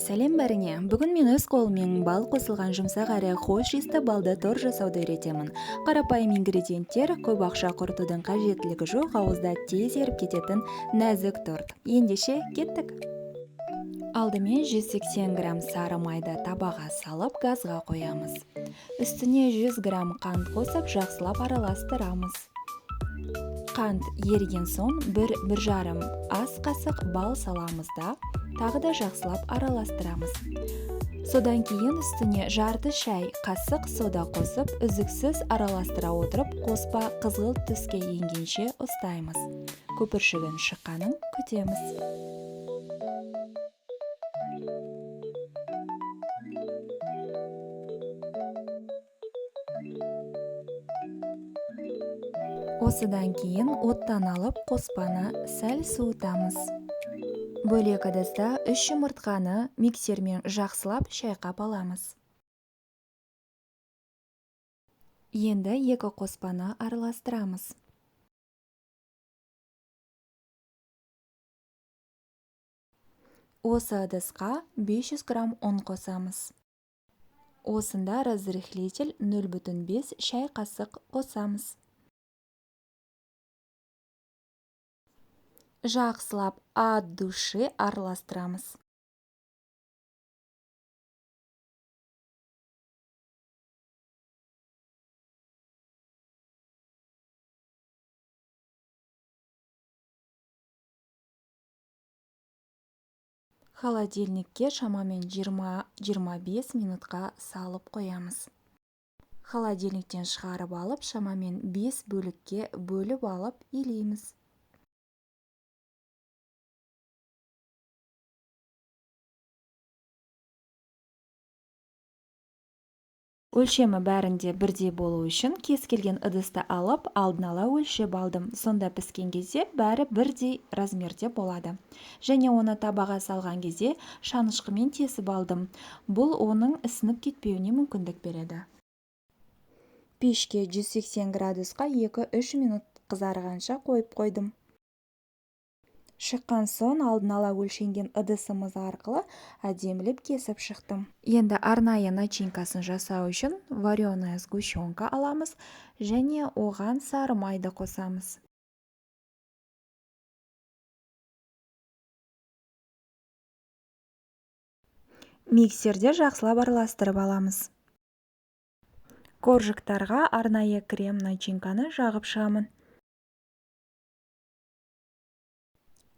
Сәлем бәріңе. Бүгін мен өз қолыммен бал қосылған жұмсақ әрі хош иісті балды торт жасауды үйретемін. Қарапайым ингредиенттер: көп ақша құртудың қажеттілігі жоқ, ауызда тез еріп кететін нәзік торт. Ендеше кеттік. Алдымен 180 грамм сары майды табаға салып, газға қоямыз. Үстіне 100 грамм қант қосып, жақсылап араластырамыз. Қант еріген соң 1-1,5 ас қасық бал саламыз да, тағы да жақсылап араластырамыз. Содан кейін үстіне жарты шай қасық сода қосып, үздіксіз араластыра отырып, қоспа қызғылт түске енгенше ұстаймыз. Көпіршігін шыққанын күтеміз. Осыдан кейін оттан алып, қоспаны сәл суытамыз. Бөлек ыдыста 3 жұмыртқаны миксермен жақсылап шайқап аламыз. Енді 2 қоспаны араластырамыз. Осы ыдысқа 500 грамм ұн қосамыз. Осында разрыхлитель 0,5 шай қасық қосамыз. Жақсылап от души араластырамыз. Холодильникке шамамен 20-25 минутқа салып қоямыз. Холодильниктен шығарып алып, шамамен 5 бөлікке бөліп алып илейміз. Өлшемі бәрінде бірдей болу үшін кез келген ыдысты алып, алдын ала өлшеп алдым. Сонда піскен кезде бәрі бірдей размерде болады. Және оны табаға салған кезде шанышқымен тесіп алдым. Бұл оның ісініп кетпеуіне мүмкіндік береді. Пешке 180 градусқа 2-3 минут қызарғанша қойып қойдым. Шыққан соң алдын ала өлшенген ыдысымыз арқылы әдемілеп кесіп шықтым. Енді арнайы начинкасын жасау үшін вареная сгущенка аламыз және оған сары майды қосамыз. Миксерде жақсылап араластырып аламыз. Коржықтарға арнайы крем начинканы жағып шығамын.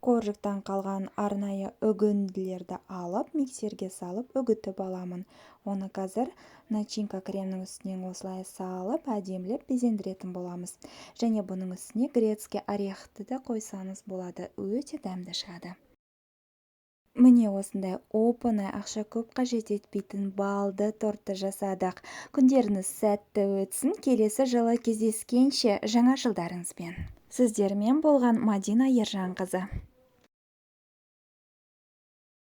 Коржықтан қалған арнайы үгінділерді алып, миксерге салып, үгітіп аламын. Оны қазір начинка кремнің үстінен осылай салып, әдемілеп безендіретін боламыз. Және бұның үстіне грецкий орехті де қойсаңыз болады, өте дәмді шығады. Міне осындай оп-оңай, ақша көп қажет етпейтін балды тортты жасадық. Күндеріңіз сәтті өтсін, келесі жылы кездескенше жаңа жылдарыңызбен. Сіздермен болған Мадина Ержанқызы.